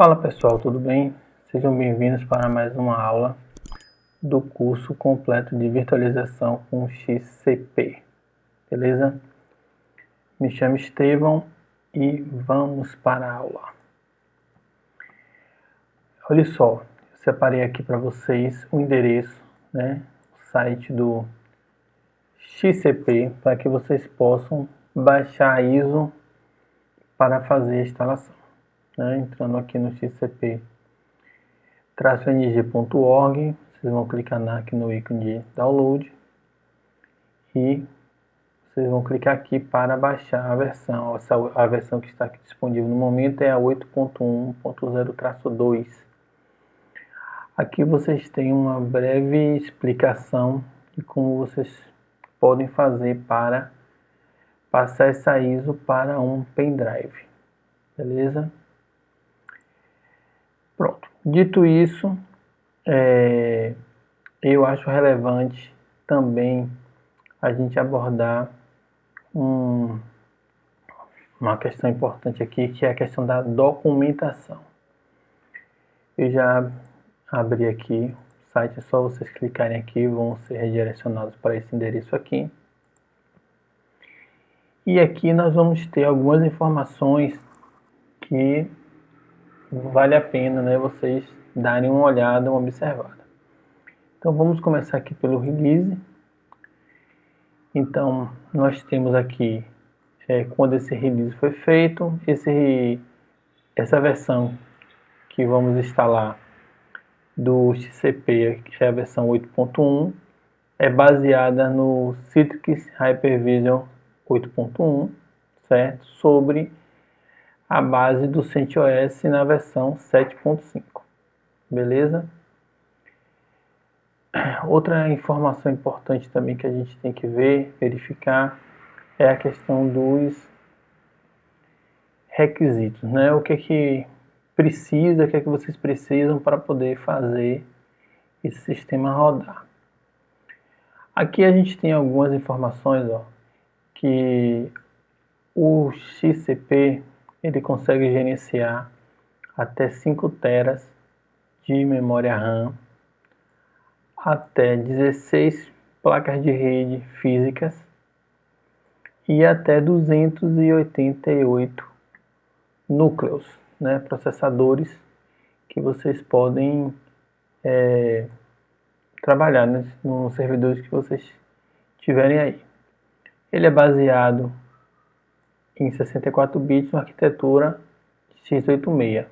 Fala pessoal, tudo bem? Sejam bem-vindos para mais uma aula do curso completo de virtualização com XCP, beleza? Me chamo Estevão e vamos para a aula. Olha só, eu separei aqui para vocês o endereço, né? O site do XCP para que vocês possam baixar a ISO para fazer a instalação, né? Entrando aqui no xcp-ng.org, vocês vão clicar aqui no ícone de download e vocês vão clicar aqui para baixar a versão. A versão que está aqui disponível no momento é a 8.1.0-2. Aqui vocês têm uma breve explicação de como vocês podem fazer para passar essa ISO para um pendrive, beleza? Pronto. Dito isso, eu acho relevante também a gente abordar uma questão importante aqui, que é a questão da documentação. Eu já abri aqui o site, é só vocês clicarem aqui, vão ser redirecionados para esse endereço aqui. E aqui nós vamos ter algumas informações que vale a pena, né, vocês darem uma olhada, uma observada. Então vamos começar aqui pelo release. Então nós temos aqui quando esse release foi feito, essa versão que vamos instalar do XCP, que é a versão 8.1, é baseada no Citrix Hypervisor 8.1, certo? Sobre a base do CentOS na versão 7.5, beleza? Outra informação importante também que a gente tem que verificar, é a questão dos requisitos, né? O que que precisa, o que é que vocês precisam para poder fazer esse sistema rodar. Aqui a gente tem algumas informações, ó, que o XCP ele consegue gerenciar até 5 teras de memória RAM, até 16 placas de rede físicas e até 288 núcleos, né, processadores que vocês podem trabalhar, né, nos servidores que vocês tiverem aí. Ele é baseado em 64 bits na arquitetura x86,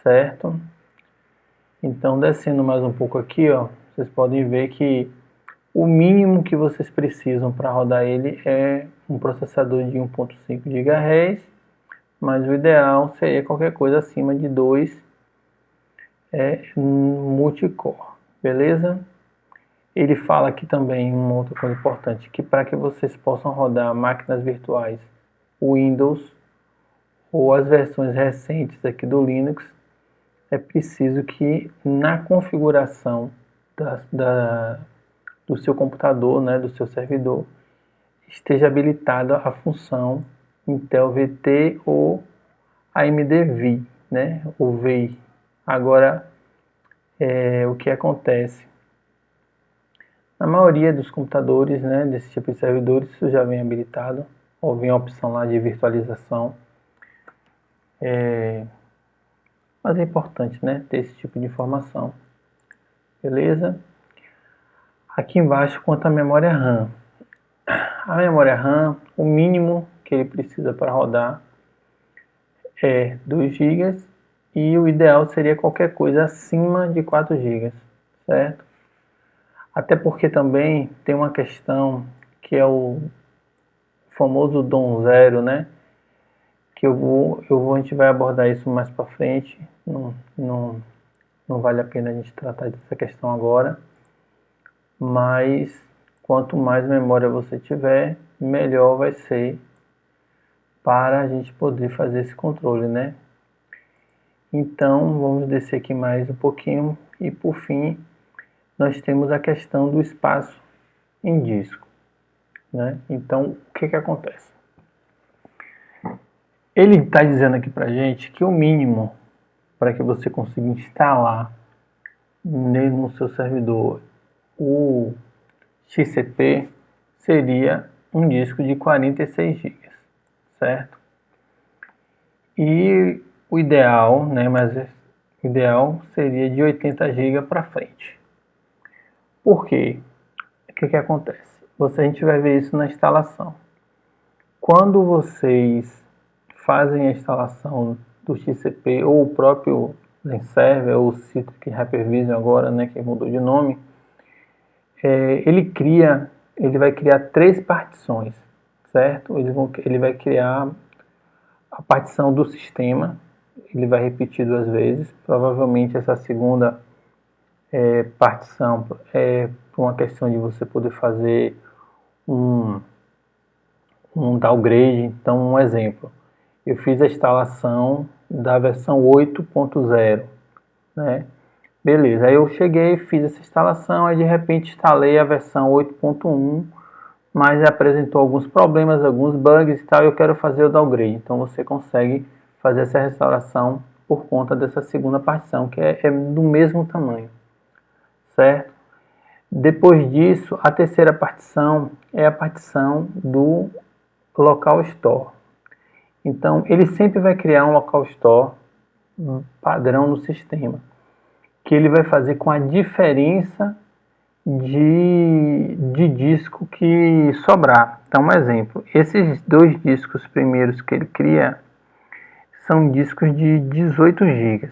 certo? Então, descendo mais um pouco aqui, ó, vocês podem ver que o mínimo que vocês precisam para rodar ele é um processador de 1.5 GHz, mas o ideal seria qualquer coisa acima de 2 multicore, beleza? Ele fala aqui também uma outra coisa importante, que para que vocês possam rodar máquinas virtuais Windows ou as versões recentes aqui do Linux, é preciso que na configuração do seu computador, né, do seu servidor, esteja habilitada a função Intel VT ou AMD VI, né, o VI. Agora, o que acontece? Na maioria dos computadores, né, desse tipo de servidores, isso já vem habilitado, ou vem a opção lá de virtualização. Mas é importante, né, ter esse tipo de informação. Beleza? Aqui embaixo, quanto à memória RAM. A memória RAM, o mínimo que ele precisa para rodar é 2 GB e o ideal seria qualquer coisa acima de 4 GB, certo? Até porque também tem uma questão que é o famoso DOM zero, né? Que a gente vai abordar isso mais para frente, não vale a pena a gente tratar dessa questão agora, mas quanto mais memória você tiver, melhor vai ser para a gente poder fazer esse controle, né? Então, vamos descer aqui mais um pouquinho e por fim, nós temos a questão do espaço em disco, né? Então, o que acontece? Ele está dizendo aqui para a gente que o mínimo para que você consiga instalar no seu servidor o XCP seria um disco de 46 GB, certo? E o ideal, né, mas o ideal seria de 80 GB para frente. Por quê? O que acontece? A gente vai ver isso na instalação. Quando vocês fazem a instalação do XCP ou o próprio ZenServer ou o Citrix Hypervisor agora, né, que mudou de nome, ele vai criar 3 partições, certo? Ele vai criar a partição do sistema, ele vai repetir 2 vezes, provavelmente essa segunda partição é por uma questão de você poder fazer um downgrade. Então, um exemplo, eu fiz a instalação da versão 8.0, né? Beleza, aí eu cheguei, fiz essa instalação, aí de repente instalei a versão 8.1, mas apresentou alguns problemas, alguns bugs e tal, e eu quero fazer o downgrade. Então você consegue fazer essa restauração por conta dessa segunda partição, que é do mesmo tamanho, certo? Depois disso, a terceira partição é a partição do local store. Então, ele sempre vai criar um local store padrão no sistema, que ele vai fazer com a diferença de disco que sobrar. Então, um exemplo, esses 2 discos primeiros que ele cria são discos de 18 GB.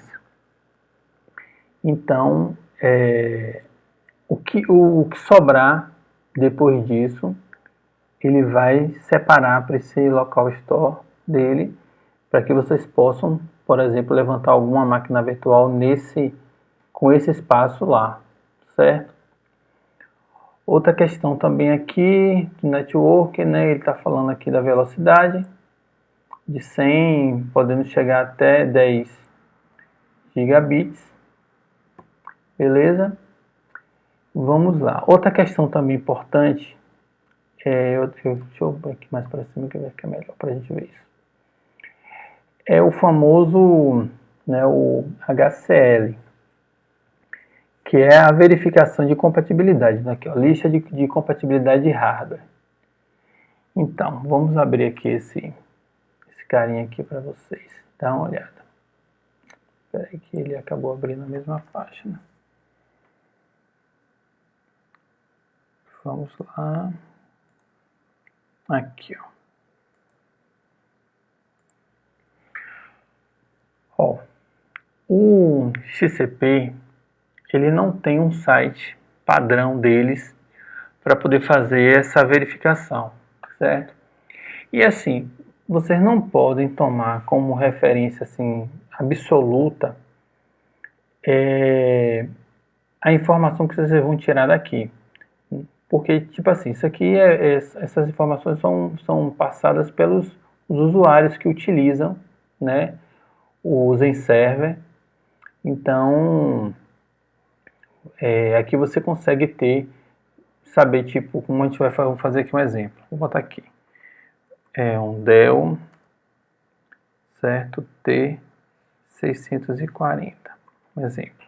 Então, o que sobrar depois disso, ele vai separar para esse local store dele, para que vocês possam, por exemplo, levantar alguma máquina virtual com esse espaço lá, certo? Outra questão também aqui do network, né? Ele está falando aqui da velocidade de 100, podendo chegar até 10 gigabits, beleza? Vamos lá. Outra questão também importante deixa eu ver aqui mais para cima que é melhor para a gente ver isso. É o famoso, né, o HCL, que é a verificação de compatibilidade, né? Aqui, ó, lista de compatibilidade de hardware. Então, vamos abrir aqui esse carinha aqui para vocês. Dá uma olhada. Espera aí que ele acabou abrindo a mesma página. Vamos lá. Aqui, ó. Ó, o XCP, ele não tem um site padrão deles para poder fazer essa verificação, certo? E assim, vocês não podem tomar como referência assim absoluta a informação que vocês vão tirar daqui. Porque, tipo assim, isso aqui essas informações são passadas pelos os usuários que utilizam, né, o ZenServer. Então, aqui você consegue saber, tipo, como a gente vai fazer aqui um exemplo. Vou botar aqui. Um Dell, certo? T640, um exemplo.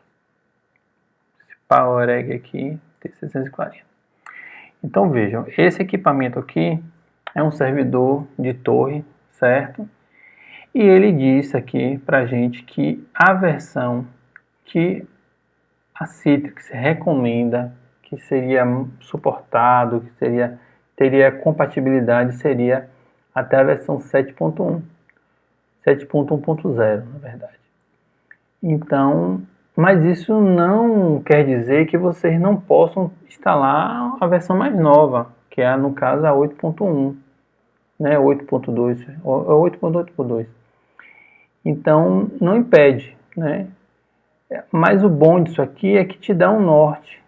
Esse PowerEgg aqui, T640. Então vejam, esse equipamento aqui é um servidor de torre, certo? E ele disse aqui pra gente que a versão que a Citrix recomenda, que seria suportado, que teria compatibilidade, seria até a versão 7.1, 7.1.0, na verdade. Então, mas isso não quer dizer que vocês não possam instalar a versão mais nova, que é, no caso, a 8.1, né, 8.2, ou 8.8.2. Então, não impede, né? Mas o bom disso aqui é que te dá um norte.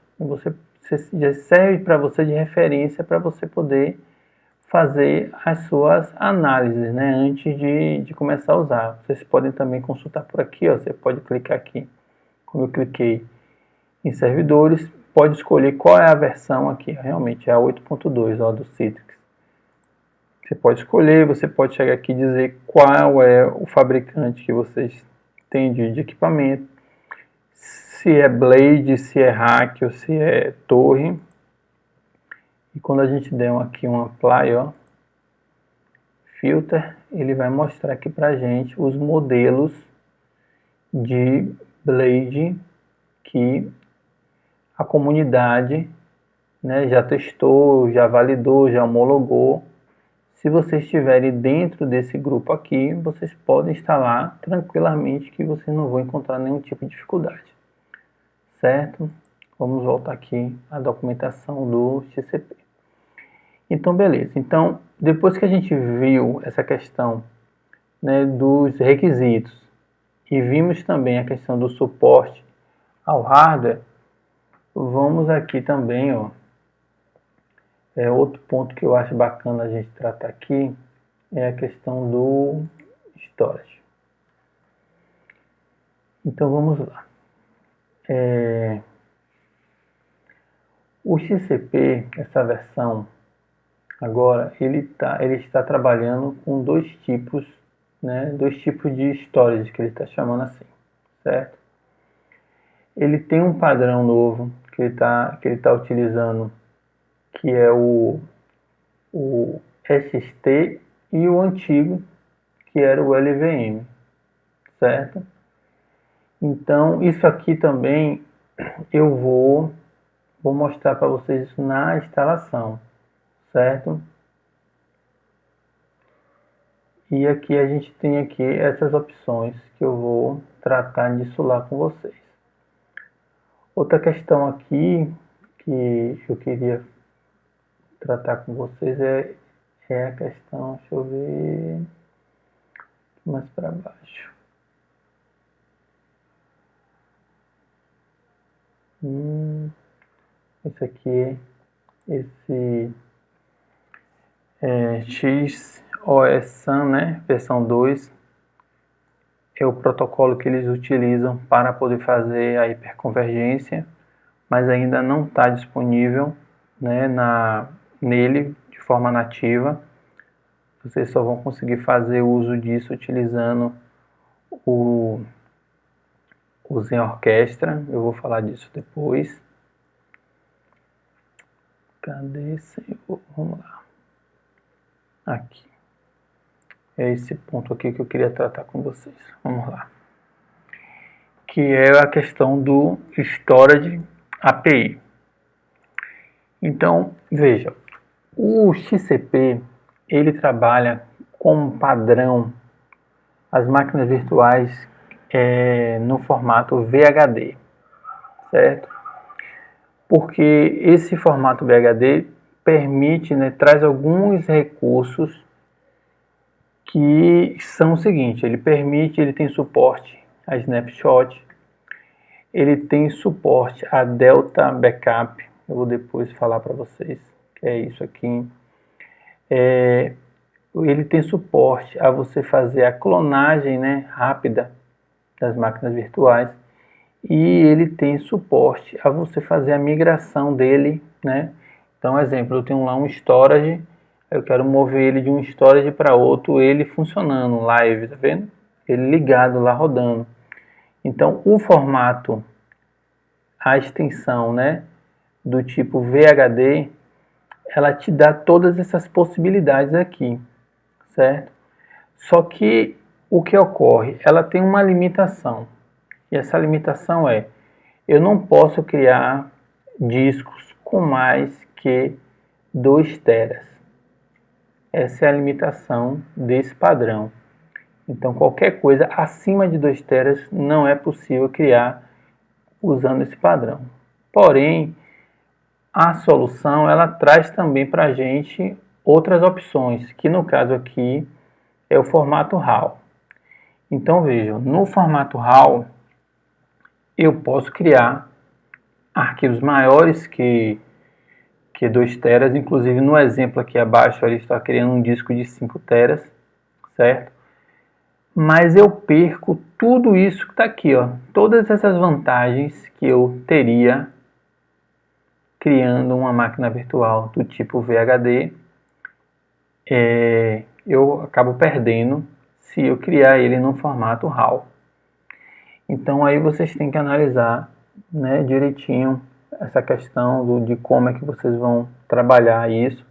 Já serve para você de referência para você poder fazer as suas análises, né, antes de começar a usar. Vocês podem também consultar por aqui, ó, você pode clicar aqui, como eu cliquei em servidores, pode escolher qual é a versão aqui, realmente é a 8.2, ó, do Citrix. Você pode escolher, você pode chegar aqui e dizer qual é o fabricante que vocês tem de equipamento, se é blade, se é rack ou se é torre. E quando a gente der aqui um apply, ó, filter, ele vai mostrar aqui pra gente os modelos de blade que a comunidade, né, já testou, já validou, já homologou. Se vocês estiverem dentro desse grupo aqui, vocês podem instalar tranquilamente, que vocês não vão encontrar nenhum tipo de dificuldade, certo? Vamos voltar aqui à documentação do XCP. Então, beleza. Então, depois que a gente viu essa questão, né, dos requisitos e vimos também a questão do suporte ao hardware, vamos aqui também, ó, outro ponto que eu acho bacana a gente tratar aqui é a questão do storage. Então vamos lá. O XCP, essa versão agora, ele está trabalhando com dois tipos, né, dois tipos de storage que ele está chamando assim, certo? Ele tem um padrão novo que ele tá utilizando, que é o ST, e o antigo, que era o LVM, certo? Então, isso aqui também eu vou mostrar para vocês isso na instalação, certo? E aqui a gente tem aqui essas opções que eu vou tratar disso lá com vocês. Outra questão aqui que eu queria tratar com vocês é a questão, deixa eu ver mais para baixo. Esse aqui, esse XOS SAN, né, versão 2, é o protocolo que eles utilizam para poder fazer a hiperconvergência, mas ainda não está disponível, né, nele de forma nativa. Vocês só vão conseguir fazer uso disso utilizando o Zen Orquestra. Eu vou falar disso depois. Cadê esse? Vamos lá. Aqui. É esse ponto aqui que eu queria tratar com vocês. Vamos lá. Que é a questão do Storage API. Então, veja, o XCP, ele trabalha como padrão as máquinas virtuais no formato VHD, certo? Porque esse formato VHD permite, né, traz alguns recursos que são o seguinte: ele tem suporte a snapshot, ele tem suporte a Delta Backup, eu vou depois falar para vocês que é isso aqui. Ele tem suporte a você fazer a clonagem, né, rápida das máquinas virtuais, e ele tem suporte a você fazer a migração dele, né? Então, exemplo, eu tenho lá um storage, eu quero mover ele de um storage para outro, ele funcionando live, tá vendo? Ele ligado lá rodando. Então, o formato, a extensão, né, do tipo VHD, ela te dá todas essas possibilidades aqui, certo? Só que o que ocorre? Ela tem uma limitação. E essa limitação é: eu não posso criar discos com mais que 2 teras. Essa é a limitação desse padrão. Então, qualquer coisa acima de 2 teras não é possível criar usando esse padrão. Porém, a solução ela traz também para a gente outras opções, que no caso aqui é o formato RAW. Então vejam, no formato RAW eu posso criar arquivos maiores que 2 teras, inclusive no exemplo aqui abaixo ele está criando um disco de 5 teras, certo? Mas eu perco tudo isso que está aqui, ó, todas essas vantagens que eu teria criando uma máquina virtual do tipo VHD, eu acabo perdendo se eu criar ele no formato RAW. Então aí vocês têm que analisar, né, direitinho essa questão de como é que vocês vão trabalhar isso.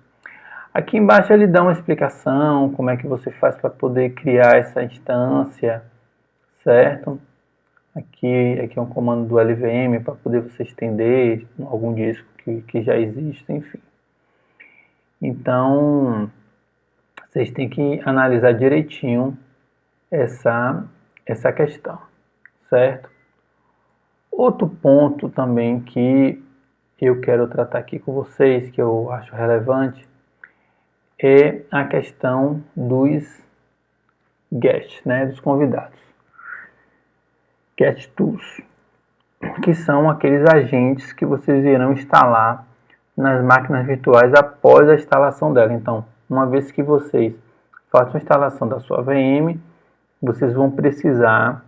Aqui embaixo ele dá uma explicação, como é que você faz para poder criar essa instância, certo? Aqui é um comando do LVM para poder você estender algum disco que já existe, enfim. Então, vocês têm que analisar direitinho essa questão, certo? Outro ponto também que eu quero tratar aqui com vocês, que eu acho relevante, é a questão dos guests, né, dos convidados. Guest tools, que são aqueles agentes que vocês irão instalar nas máquinas virtuais após a instalação dela. Então, uma vez que vocês façam a instalação da sua VM, vocês vão precisar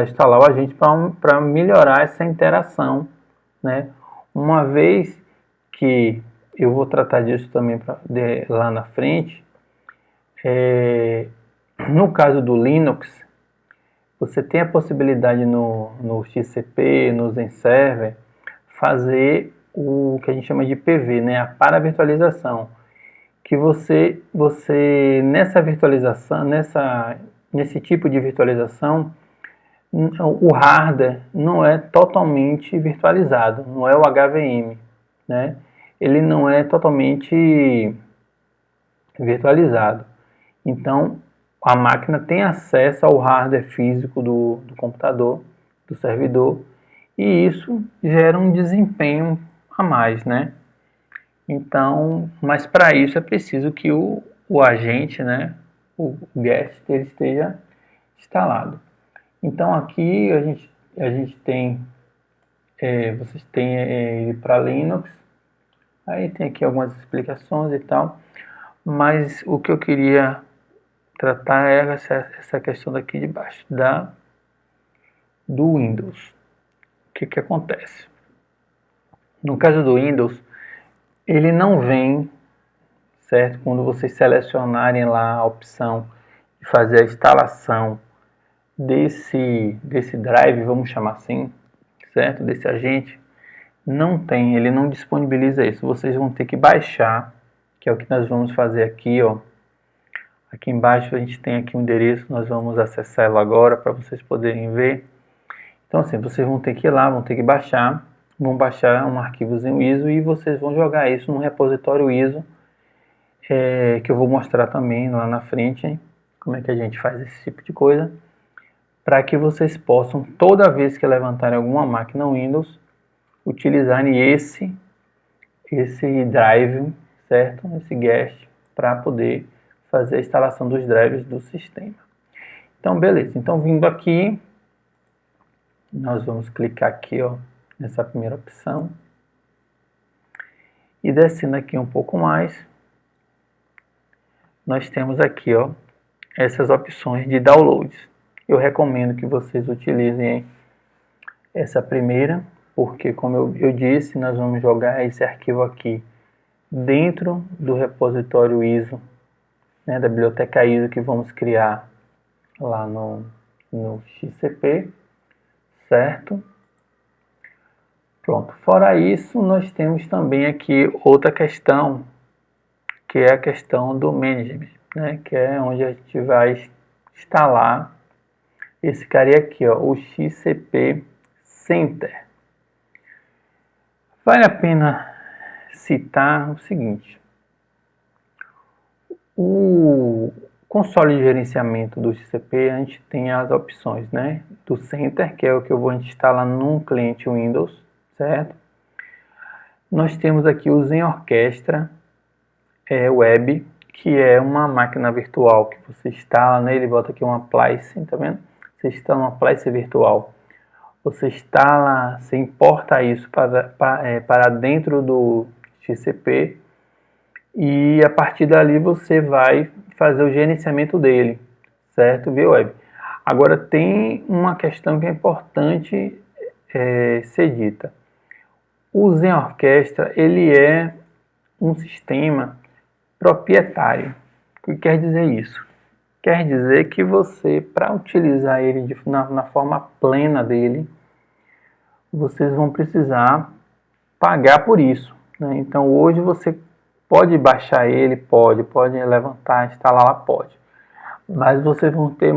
instalar o agente para melhorar essa interação, né? Uma vez que eu vou tratar disso também lá na frente, no caso do Linux, você tem a possibilidade no XCP, no Zenserver, fazer o que a gente chama de PV, né? A paravirtualização, que você nessa virtualização, nesse tipo de virtualização, o hardware não é totalmente virtualizado, não é o HVM, né? Ele não é totalmente virtualizado. Então, a máquina tem acesso ao hardware físico do computador, do servidor, e isso gera um desempenho a mais, né? Então, mas para isso é preciso que o agente, né, o guest, ele esteja instalado. Então aqui a gente tem, vocês têm ele para Linux, aí tem aqui algumas explicações e tal, mas o que eu queria tratar é essa questão daqui de baixo, do Windows. O que acontece? No caso do Windows, ele não vem, certo? Quando vocês selecionarem lá a opção de fazer a instalação desse drive, vamos chamar assim, certo? Desse agente, ele não disponibiliza isso. Vocês vão ter que baixar, que é o que nós vamos fazer aqui, ó. Aqui embaixo a gente tem aqui um endereço, nós vamos acessá-lo agora para vocês poderem ver. Então assim, vocês vão ter que ir lá, vão ter que baixar, vão baixar um arquivozinho ISO e vocês vão jogar isso num repositório ISO, que eu vou mostrar também lá na frente, hein? Como é que a gente faz esse tipo de coisa, para que vocês possam, toda vez que levantarem alguma máquina Windows, utilizarem esse drive, certo? Esse guest, para poder fazer a instalação dos drivers do sistema. Então, beleza. Então, vindo aqui, nós vamos clicar aqui, ó, nessa primeira opção. E descendo aqui um pouco mais, nós temos aqui, ó, essas opções de downloads. Eu recomendo que vocês utilizem essa primeira, porque como eu disse, nós vamos jogar esse arquivo aqui dentro do repositório ISO, né, da biblioteca ISO que vamos criar lá no XCP, certo? Pronto. Fora isso, nós temos também aqui outra questão, que é a questão do management, né, que é onde a gente vai instalar esse cara aqui, ó, o XCP Center. Vale a pena citar o seguinte: o console de gerenciamento do XCP, a gente tem as opções, né, do Center, que é o que eu vou instalar num cliente Windows, certo? Nós temos aqui o Zen Orquestra Web, que é uma máquina virtual que você instala nele, bota aqui uma appliance, tá vendo? Você instala uma appliance virtual. Você instala, você importa isso para dentro do XCP e a partir dali você vai fazer o gerenciamento dele, certo? Via web. Agora tem uma questão que é importante ser dita. O Zen Orquestra, ele é um sistema proprietário. O que quer dizer isso? quer dizer que você, para utilizar ele na forma plena dele, vocês vão precisar pagar por isso, né? Então hoje você pode baixar ele, pode levantar, instalar lá, pode. Mas vocês vão ter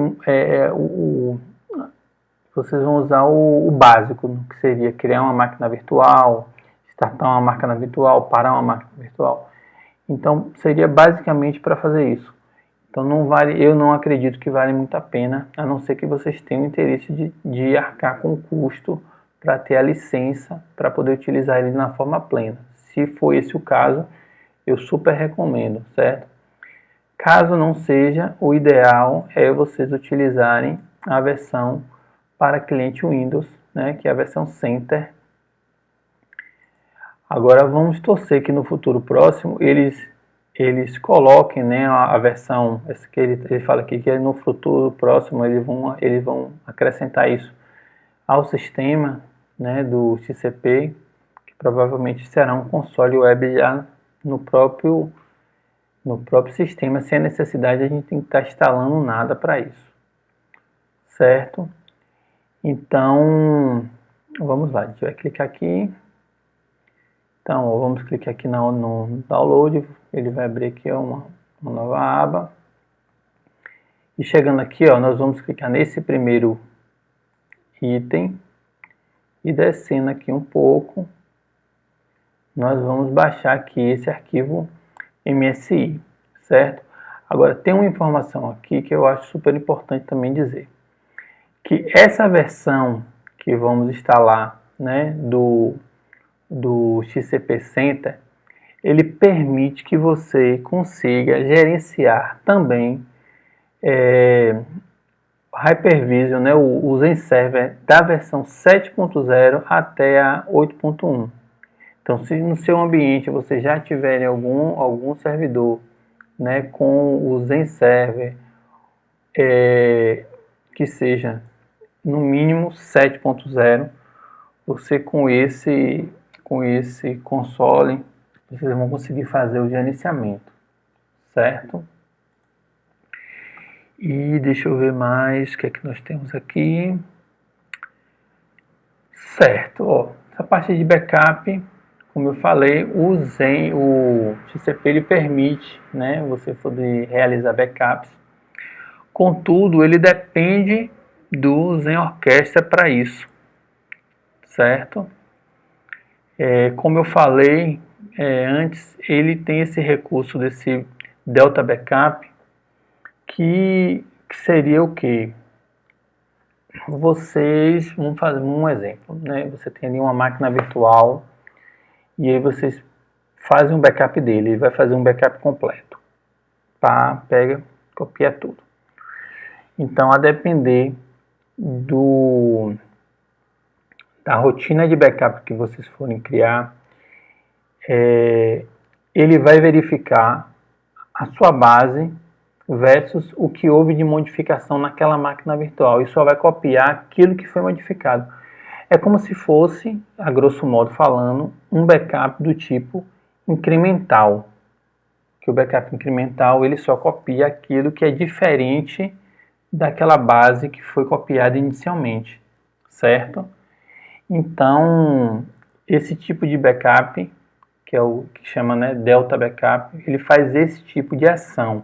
vocês vão usar o básico, que seria criar uma máquina virtual, startar uma máquina virtual, parar uma máquina virtual. Então seria basicamente para fazer isso. Então não vale, eu não acredito que vale muito a pena, a não ser que vocês tenham interesse de arcar com o custo para ter a licença para poder utilizar ele na forma plena. Se for esse o caso, eu super recomendo, certo? Caso não seja, o ideal é vocês utilizarem a versão para cliente Windows, né, que é a versão Center. Agora vamos torcer que no futuro próximo eles coloquem, né, a versão que ele fala aqui, que no futuro próximo eles vão acrescentar isso ao sistema, né, do XCP, que provavelmente será um console web já no próprio sistema, sem a necessidade de a gente tem que estar instalando nada para isso, certo? Então, vamos lá, a gente vai clicar aqui. Então, vamos clicar aqui no download, ele vai abrir aqui uma nova aba. E chegando aqui, ó, nós vamos clicar nesse primeiro item e descendo aqui um pouco, nós vamos baixar aqui esse arquivo MSI, certo? Agora, tem uma informação aqui que eu acho super importante também dizer, que essa versão que vamos instalar, né, do XCP Center, ele permite que você consiga gerenciar também Hyper-V, né, o Zen-Server da versão 7.0 até a 8.1. Então, se no seu ambiente você já tiver algum servidor, né, com o Zen-Server que seja no mínimo 7.0, você com esse console, vocês vão conseguir fazer o gerenciamento, certo? E deixa eu ver mais, o que é que nós temos aqui. Certo, ó, essa parte de backup, como eu falei, o XCP ele permite, né, você poder realizar backups. Contudo, ele depende do Zen Orquestra para isso, certo? Como eu falei antes, ele tem esse recurso desse Delta Backup, que seria o que? Vocês, vamos fazer um exemplo, né? Você tem ali uma máquina virtual e aí vocês fazem um backup dele, ele vai fazer um backup completo. Pá, pega, copia tudo. Então, a depender da rotina de backup que vocês forem criar, ele vai verificar a sua base versus o que houve de modificação naquela máquina virtual e só vai copiar aquilo que foi modificado. É como se fosse, a grosso modo falando, um backup do tipo incremental. Que o backup incremental ele só copia aquilo que é diferente daquela base que foi copiada inicialmente, certo? Então, esse tipo de backup, que é o que chama, né, Delta Backup, ele faz esse tipo de ação.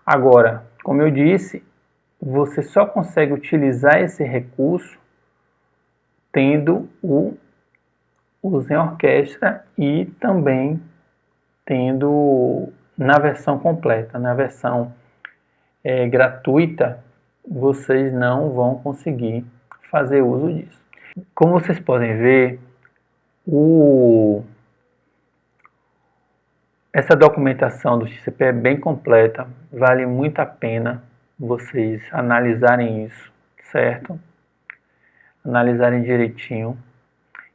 Agora, como eu disse, você só consegue utilizar esse recurso tendo o Zen Orquestra e também tendo na versão completa, na versão gratuita, vocês não vão conseguir fazer uso disso. Como vocês podem ver, essa documentação do XCP é bem completa, vale muito a pena vocês analisarem isso, certo? Analisarem direitinho.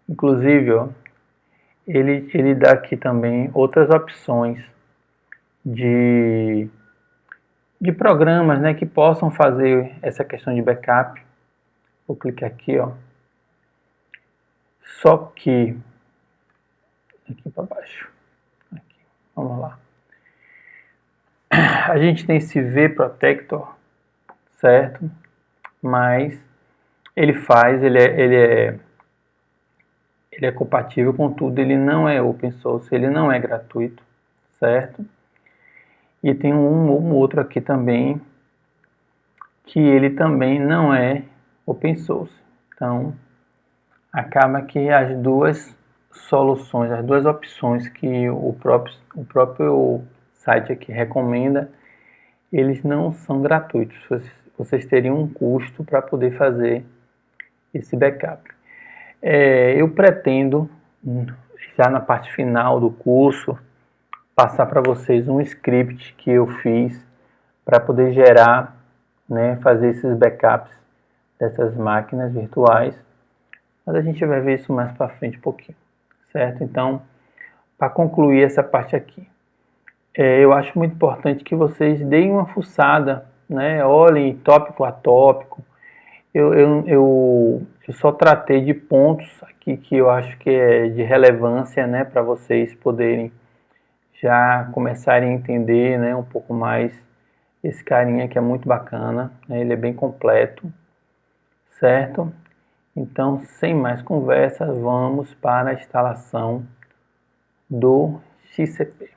Inclusive, ó, ele dá aqui também outras opções de programas, né, que possam fazer essa questão de backup. Vou clicar aqui, ó. Só que aqui para baixo. Aqui. Vamos lá. A gente tem esse vProtector, certo? Mas ele é compatível com tudo, ele não é open source, ele não é gratuito, certo? E tem um outro aqui também, que ele também não é open source. Então, acaba que as duas soluções, as duas opções que o próprio site aqui recomenda, eles não são gratuitos. Vocês teriam um custo para poder fazer esse backup. Eu pretendo, já na parte final do curso, passar para vocês um script que eu fiz para poder gerar, né, fazer esses backups dessas máquinas virtuais. Mas a gente vai ver isso mais para frente um pouquinho, certo? Então, para concluir essa parte aqui, eu acho muito importante que vocês deem uma fuçada, né? Olhem tópico a tópico. Eu só tratei de pontos aqui que eu acho que é de relevância, né, para vocês poderem já começarem a entender, né, um pouco mais esse carinha que é muito bacana, né? Ele é bem completo, certo? Então, sem mais conversa, vamos para a instalação do XCP.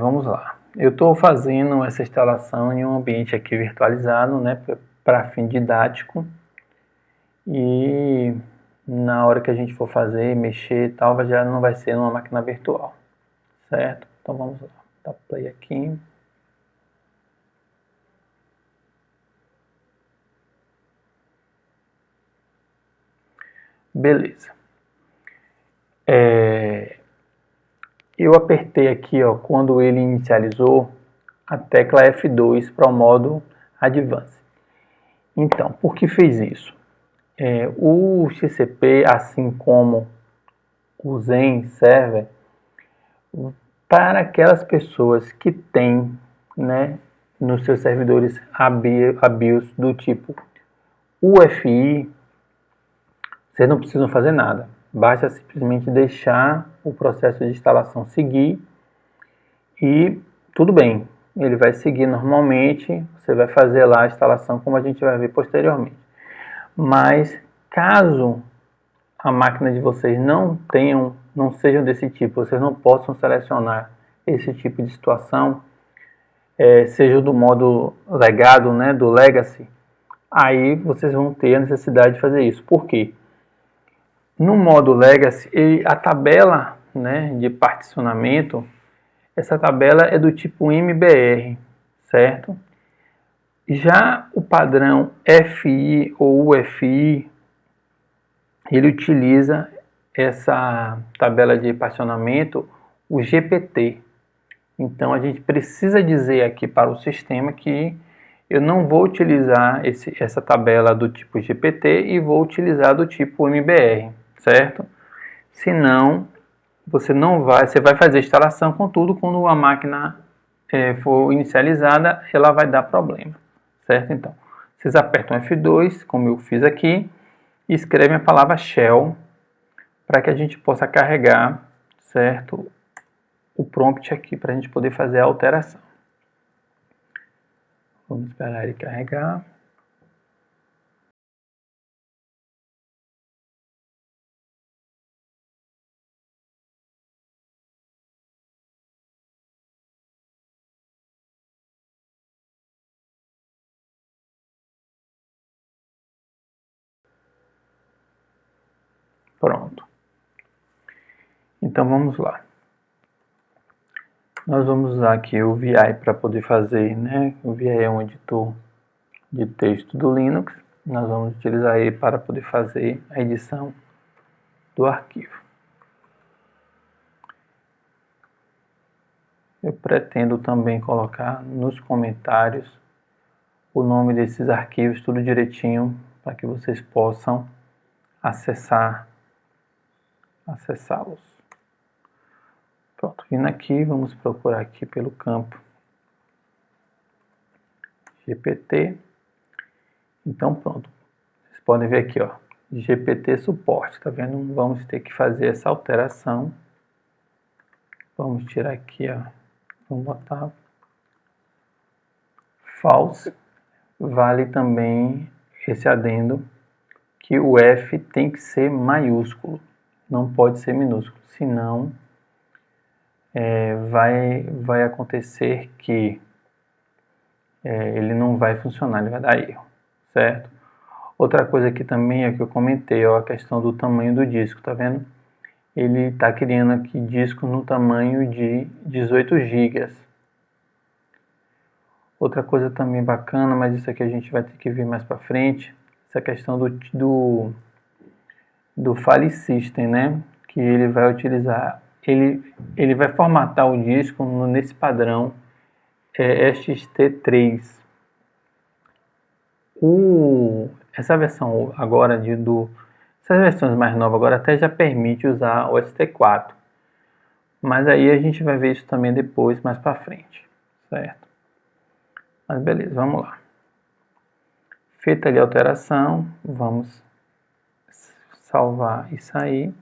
Vamos lá. Eu estou fazendo essa instalação em um ambiente aqui virtualizado, né, para fim didático. E na hora que a gente for fazer, mexer e tal, já não vai ser numa máquina virtual, certo? Então vamos lá. Dá play aqui. Beleza. Eu apertei aqui, ó, quando ele inicializou, a tecla F2 para o modo Advanced. Então, por que fez isso? O XCP, assim como o Zen Server, para aquelas pessoas que têm, né, nos seus servidores a BIOS do tipo UEFI, vocês não precisam fazer nada. Basta simplesmente deixar o processo de instalação seguir e tudo bem. Ele vai seguir normalmente, você vai fazer lá a instalação como a gente vai ver posteriormente. Mas caso a máquina de vocês não sejam desse tipo, vocês não possam selecionar esse tipo de situação, seja do modo legado, né, do legacy, aí vocês vão ter a necessidade de fazer isso. Por quê? No modo legacy, a tabela, né, de particionamento, essa tabela é do tipo MBR, certo? Já o padrão FI ou UFI, ele utiliza essa essa de particionamento, o GPT. Então a gente precisa dizer aqui para o sistema que eu não vou utilizar essa tabela do tipo GPT e vou utilizar do tipo MBR, certo? Senão você vai fazer a instalação, contudo, quando a máquina for inicializada, ela vai dar problema, certo? Então, vocês apertam F2, como eu fiz aqui, e escrevem a palavra shell para que a gente possa carregar, certo, o prompt aqui para a gente poder fazer a alteração. Vamos esperar ele carregar. Pronto. Então vamos lá. Nós vamos usar aqui o VI para poder fazer, né? O VI é um editor de texto do Linux. Nós vamos utilizar ele para poder fazer a edição do arquivo. Eu pretendo também colocar nos comentários o nome desses arquivos, tudo direitinho, para que vocês possam acessá-los. Pronto, vindo aqui, vamos procurar aqui pelo campo GPT. Então pronto, vocês podem ver aqui, ó, GPT suporte, tá vendo? Vamos ter que fazer essa alteração Vamos tirar aqui, ó. Vamos botar false. Vale também esse adendo que o F tem que ser maiúsculo, não pode ser minúsculo, senão vai acontecer que ele não vai funcionar, ele vai dar erro, certo? Outra coisa aqui também é que eu comentei, ó, a questão do tamanho do disco, tá vendo? Ele está criando aqui disco no tamanho de 18 GB. Outra coisa também bacana, mas isso aqui a gente vai ter que ver mais para frente, essa questão do file system, né? Que ele vai utilizar, ele vai formatar o disco nesse padrão ST3. Essa versão agora essas versões mais novas agora até já permite usar o ST4, mas aí a gente vai ver isso também depois, mais para frente, certo? Mas beleza, vamos lá. Feita ali a alteração, vamos salvar e sair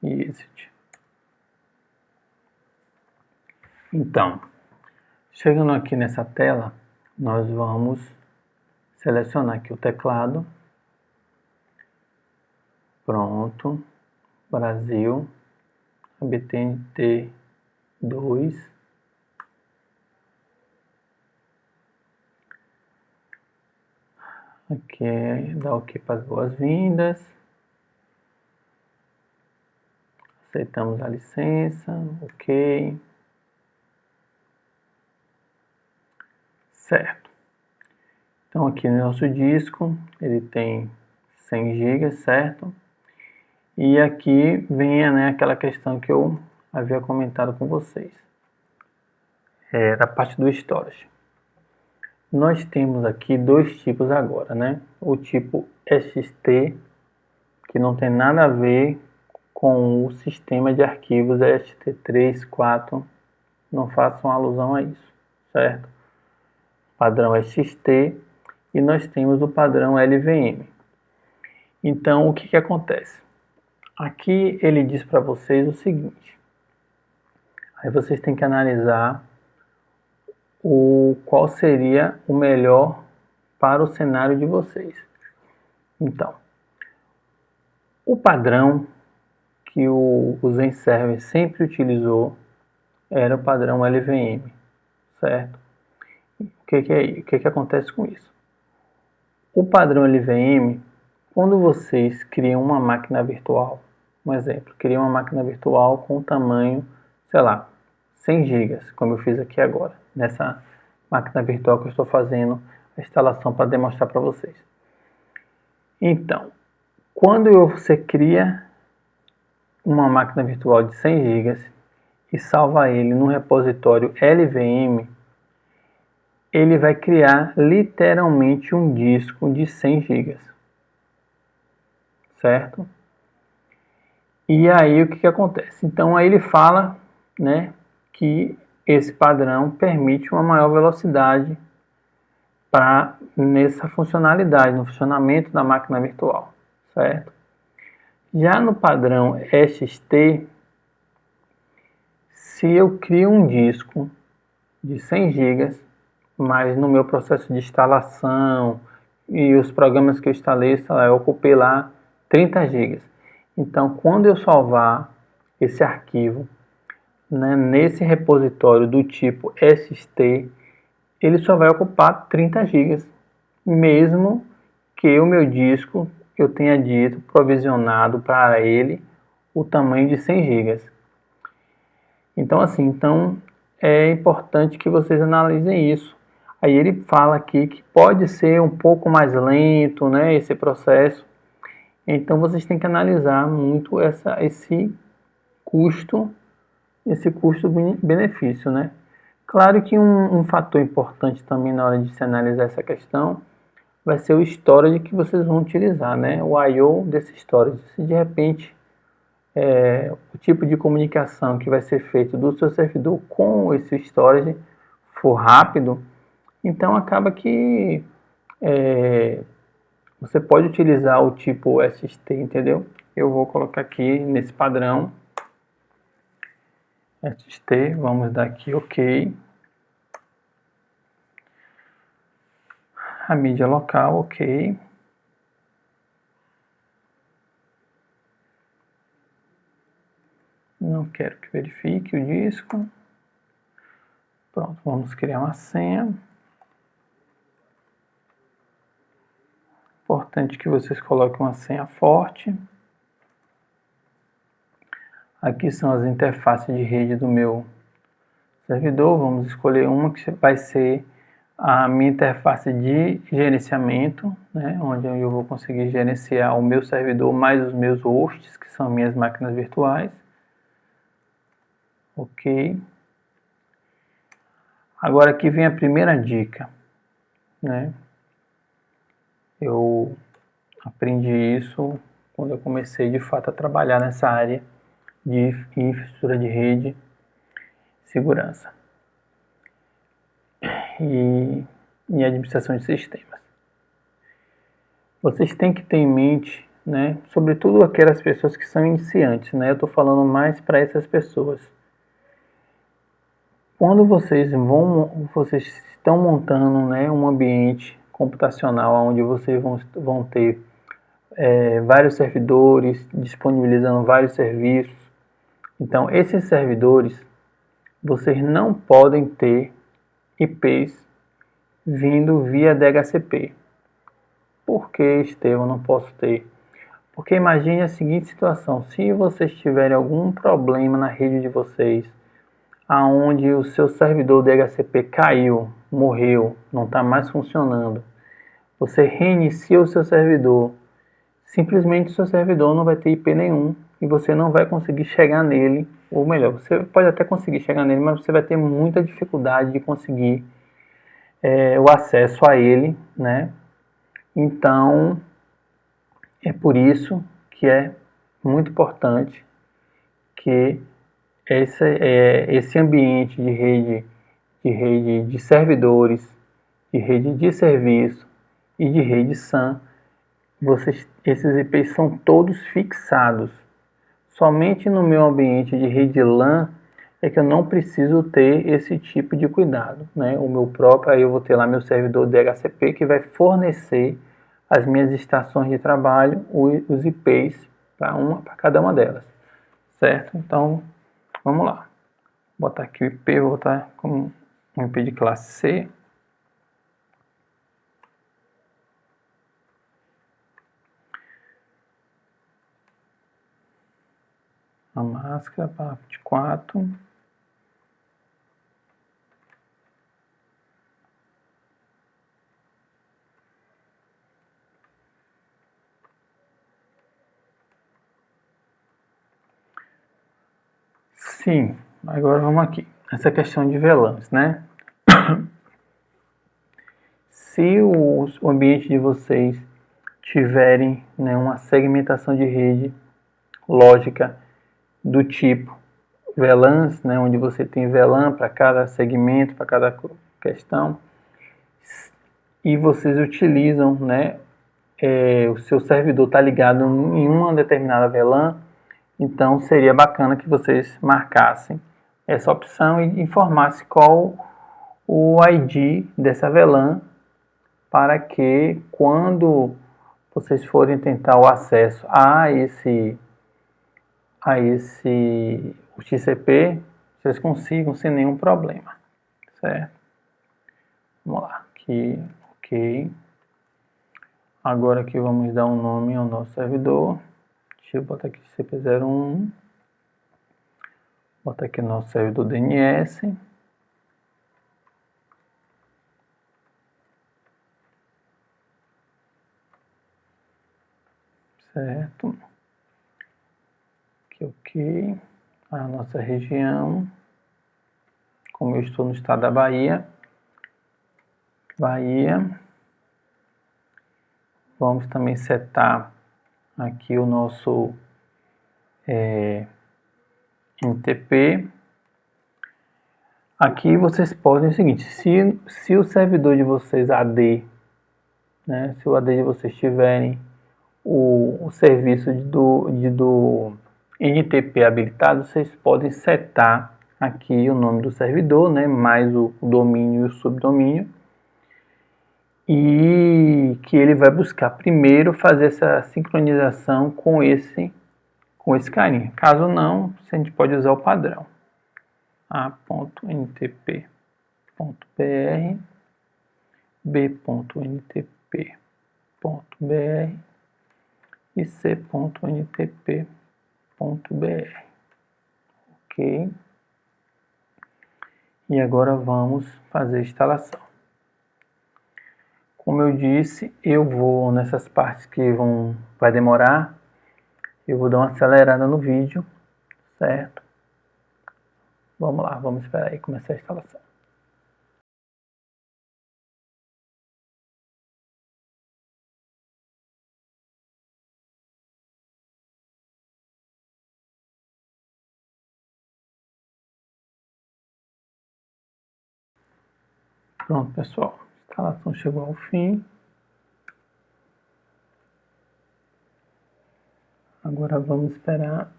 e exit. Então, chegando aqui nessa tela, nós vamos selecionar aqui o teclado. Pronto. Brasil. ABTNT 2. Aqui, dá OK para as boas-vindas. Aceitamos a licença. OK. Certo. Então aqui no nosso disco, ele tem 100 GB, certo? E aqui vem, né, aquela questão que eu havia comentado com vocês. Da parte do storage. Nós temos aqui dois tipos agora, né? O tipo ST, que não tem nada a ver com o sistema de arquivos ST3, 4, não façam alusão a isso, certo? Padrão ST, e nós temos o padrão LVM. Então, o que acontece? Aqui ele diz para vocês o seguinte, aí vocês têm que analisar qual seria o melhor para o cenário de vocês. Então, o padrão que o Zen Server sempre utilizou era o padrão LVM, certo? O que acontece com isso? O padrão LVM, quando vocês criam uma máquina virtual, um exemplo, criam uma máquina virtual com tamanho, sei lá, 100 GB, como eu fiz aqui agora, nessa máquina virtual que eu estou fazendo a instalação para demonstrar para vocês. Então, quando você cria uma máquina virtual de 100 GB e salva ele no repositório LVM, ele vai criar literalmente um disco de 100 GB, certo? E aí o que acontece? Então aí ele fala, né, que esse padrão permite uma maior velocidade nessa funcionalidade, no funcionamento da máquina virtual, certo? Já no padrão ST, se eu crio um disco de 100 GB, mas no meu processo de instalação e os programas que eu instalei, eu ocupei lá 30 GB. Então, quando eu salvar esse arquivo, né, nesse repositório do tipo ST, ele só vai ocupar 30 GB, mesmo que o meu disco, eu tenha dito, provisionado para ele o tamanho de 100 GB. Então, assim, é importante que vocês analisem isso. Aí ele fala aqui que pode ser um pouco mais lento, né, esse processo. Então vocês têm que analisar muito esse custo-benefício, né? Claro que um fator importante também na hora de se analisar essa questão vai ser o storage que vocês vão utilizar, né? O I/O desse storage. Se de repente o tipo de comunicação que vai ser feito do seu servidor com esse storage for rápido, então acaba que você pode utilizar o tipo ST, entendeu? Eu vou colocar aqui nesse padrão ST, vamos dar aqui OK. A mídia local, OK. Não quero que verifique o disco. Pronto, vamos criar uma senha. Importante que vocês coloquem uma senha forte. Aqui são as interfaces de rede do meu servidor. Vamos escolher uma que vai ser a minha interface de gerenciamento, né, onde eu vou conseguir gerenciar o meu servidor mais os meus hosts, que são minhas máquinas virtuais. OK. Agora aqui vem a primeira dica, né? Eu aprendi isso quando eu comecei de fato a trabalhar nessa área de infraestrutura de rede, segurança e administração de sistemas. Vocês têm que ter em mente, né, sobretudo aquelas pessoas que são iniciantes, né? Eu estou falando mais para essas pessoas. Quando vocês estão montando, né, um ambiente computacional onde vocês vão ter vários servidores, disponibilizando vários serviços. Então, esses servidores, vocês não podem ter IPs vindo via DHCP. Por que, Estevão, não posso ter? Porque imagine a seguinte situação: se vocês tiverem algum problema na rede de vocês, aonde o seu servidor DHCP caiu, morreu, não está mais funcionando, você reinicia o seu servidor, simplesmente o seu servidor não vai ter IP nenhum e você não vai conseguir chegar nele, ou melhor, você pode até conseguir chegar nele, mas você vai ter muita dificuldade de conseguir o acesso a ele, né? Então, é por isso que é muito importante que esse ambiente de rede de servidores, de rede de serviço e de rede SAN, esses IPs são todos fixados. Somente no meu ambiente de rede LAN é que eu não preciso ter esse tipo de cuidado, né? O meu próprio, aí eu vou ter lá meu servidor DHCP que vai fornecer as minhas estações de trabalho, os IPs para cada uma delas, certo? Então, vamos lá. Vou botar aqui o IP, vou botar como um IP de classe C. A máscara para 24. Sim, agora vamos aqui. Essa questão de VLANs, né? Se o ambiente de vocês tiverem, né, uma segmentação de rede lógica do tipo VLANs, né, onde você tem VLAN para cada segmento, para cada questão, e vocês utilizam, né, o seu servidor está ligado em uma determinada VLAN, então seria bacana que vocês marcassem essa opção e informassem qual o ID dessa VLAN, para que quando vocês forem tentar o acesso o TCP, vocês consigam sem nenhum problema, certo? Vamos lá, aqui, OK. Agora aqui vamos dar um nome ao nosso servidor. Deixa eu botar aqui TCP01. Botar aqui nosso servidor DNS. Certo. Aqui, OK. A nossa região. Como eu estou no estado da Bahia. Vamos também setar aqui o nosso NTP. Aqui vocês podem o seguinte: se o servidor de vocês AD, né, se o AD de vocês tiverem o serviço do NTP habilitado, vocês podem setar aqui o nome do servidor, né, mais o domínio e o subdomínio, e que ele vai buscar primeiro fazer essa sincronização com esse carinha. Caso não, a gente pode usar o padrão a.ntp.br, b.ntp.br e c.ntp.br. Ok? E agora vamos fazer a instalação. Como eu disse, eu vou nessas partes que vai demorar, eu vou dar uma acelerada no vídeo, certo? Vamos lá, vamos esperar aí começar a instalação. Pronto, pessoal, a instalação chegou ao fim. Agora vamos esperar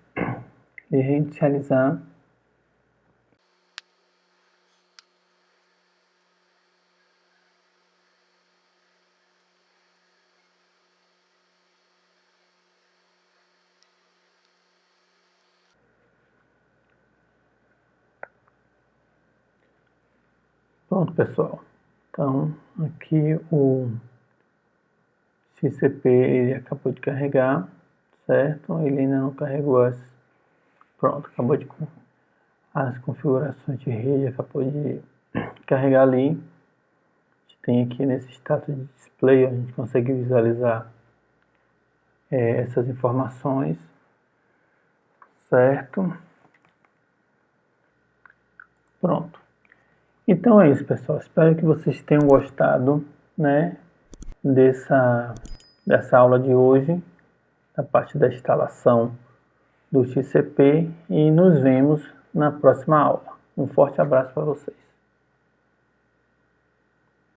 ele reinicializar. Pronto, pessoal. Então, aqui o XCP ele acabou de carregar, certo? Ele ainda não carregou Pronto, acabou de... As configurações de rede acabou de carregar ali. A gente tem aqui nesse status de display, a gente consegue visualizar essas informações, certo? Pronto. Então é isso, pessoal. Espero que vocês tenham gostado, né, dessa aula de hoje, da parte da instalação do XCP, e nos vemos na próxima aula. Um forte abraço para vocês.